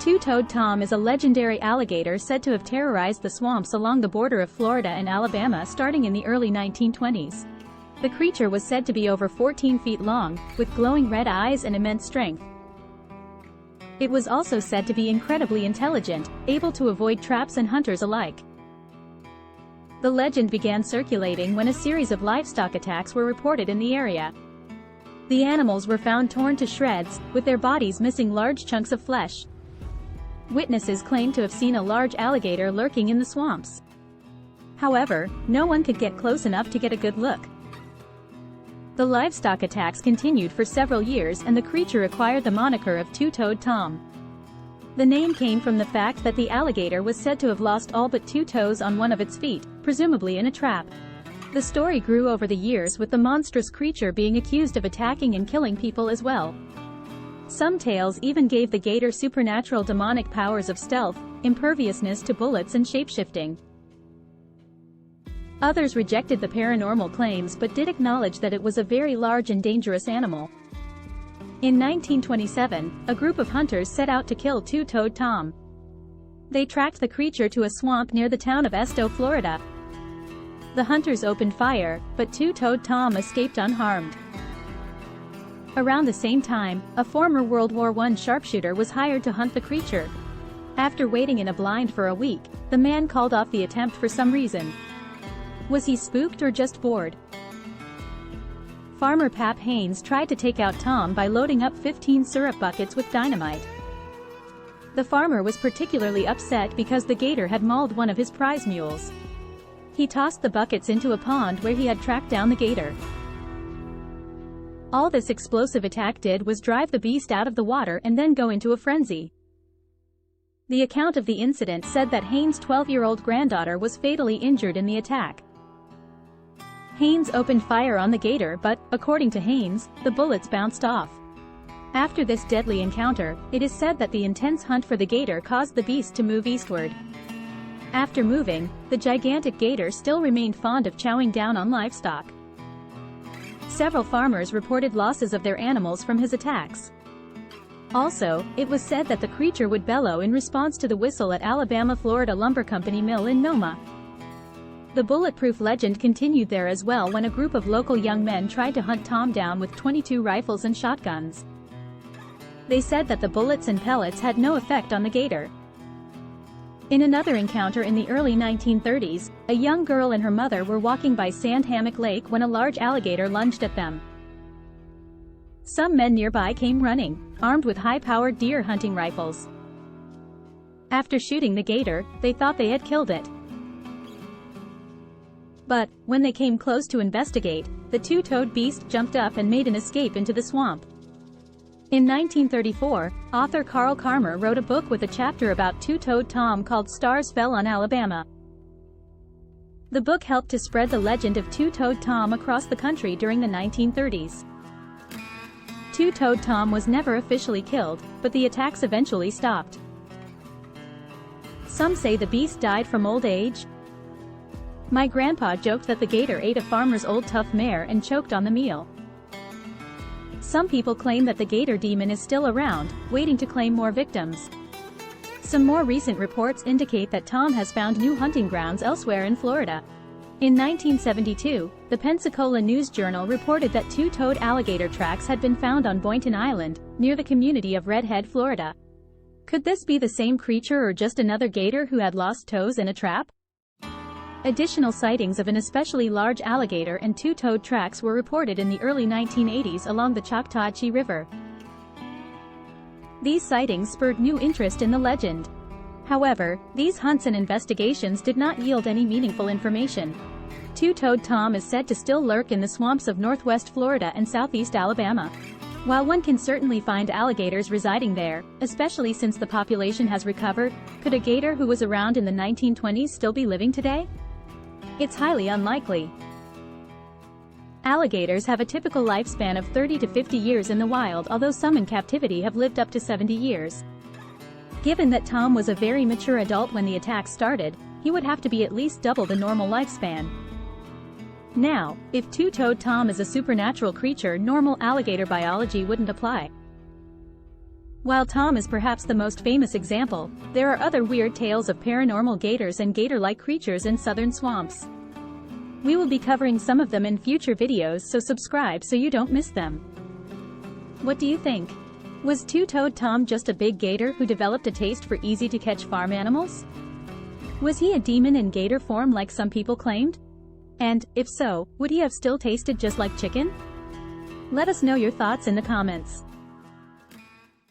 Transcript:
Two-toed Tom is a legendary alligator said to have terrorized the swamps along the border of Florida and Alabama starting in the early 1920s. The creature was said to be over 14 feet long, with glowing red eyes and immense strength. It was also said to be incredibly intelligent, able to avoid traps and hunters alike. The legend began circulating when a series of livestock attacks were reported in the area. The animals were found torn to shreds, with their bodies missing large chunks of flesh. Witnesses claimed to have seen a large alligator lurking in the swamps. However, no one could get close enough to get a good look. The livestock attacks continued for several years and the creature acquired the moniker of Two-Toed Tom. The name came from the fact that the alligator was said to have lost all but 2 toes on one of its feet, presumably in a trap. The story grew over the years, with the monstrous creature being accused of attacking and killing people as well. Some tales even gave the gator supernatural demonic powers of stealth, imperviousness to bullets and shapeshifting. Others rejected the paranormal claims but did acknowledge that it was a very large and dangerous animal. In 1927, a group of hunters set out to kill Two-Toed Tom. They tracked the creature to a swamp near the town of Esto, Florida. The hunters opened fire, but Two-Toed Tom escaped unharmed. Around the same time, a former World War I sharpshooter was hired to hunt the creature. After waiting in a blind for a week, the man called off the attempt for some reason. Was he spooked or just bored? Farmer Pap Haynes tried to take out Tom by loading up 15 syrup buckets with dynamite. The farmer was particularly upset because the gator had mauled one of his prize mules. He tossed the buckets into a pond where he had tracked down the gator. All this explosive attack did was drive the beast out of the water and then go into a frenzy. The account of the incident said that Haynes' 12-year-old granddaughter was fatally injured in the attack. Haynes opened fire on the gator but, according to Haynes, the bullets bounced off. After this deadly encounter, it is said that the intense hunt for the gator caused the beast to move eastward. After moving, the gigantic gator still remained fond of chowing down on livestock. Several farmers reported losses of their animals from his attacks. Also, it was said that the creature would bellow in response to the whistle at Alabama-Florida Lumber Company Mill in Noma. The bulletproof legend continued there as well when a group of local young men tried to hunt Tom down with 22 rifles and shotguns. They said that the bullets and pellets had no effect on the gator. In another encounter in the early 1930s, a young girl and her mother were walking by Sand Hammock Lake when a large alligator lunged at them. Some men nearby came running, armed with high-powered deer hunting rifles. After shooting the gator, they thought they had killed it. But, when they came close to investigate, the two-toed beast jumped up and made an escape into the swamp. In 1934, author Carl Karmer wrote a book with a chapter about Two-Toed Tom called Stars Fell on Alabama. The book helped to spread the legend of Two-Toed Tom across the country during the 1930s. Two-Toed Tom was never officially killed, but the attacks eventually stopped. Some say the beast died from old age. My grandpa joked that the gator ate a farmer's old tough mare and choked on the meal. Some people claim that the gator demon is still around, waiting to claim more victims. Some more recent reports indicate that Tom has found new hunting grounds elsewhere in Florida. In 1972, the Pensacola News-Journal reported that two-toed alligator tracks had been found on Boynton Island, near the community of Red Head, Florida. Could this be the same creature or just another gator who had lost toes in a trap? Additional sightings of an especially large alligator and two-toed tracks were reported in the early 1980s along the Choctawhatchee River. These sightings spurred new interest in the legend. However, these hunts and investigations did not yield any meaningful information. Two-toed Tom is said to still lurk in the swamps of northwest Florida and southeast Alabama. While one can certainly find alligators residing there, especially since the population has recovered, could a gator who was around in the 1920s still be living today? It's highly unlikely. Alligators have a typical lifespan of 30 to 50 years in the wild, although some in captivity have lived up to 70 years. Given that Tom was a very mature adult when the attack started, he would have to be at least double the normal lifespan. Now, if two-toed Tom is a supernatural creature, normal alligator biology wouldn't apply. While Tom is perhaps the most famous example, there are other weird tales of paranormal gators and gator-like creatures in southern swamps. We will be covering some of them in future videos, so subscribe so you don't miss them. What do you think? Was Two-Toed Tom just a big gator who developed a taste for easy-to-catch farm animals? Was he a demon in gator form like some people claimed? And, if so, would he have still tasted just like chicken? Let us know your thoughts in the comments.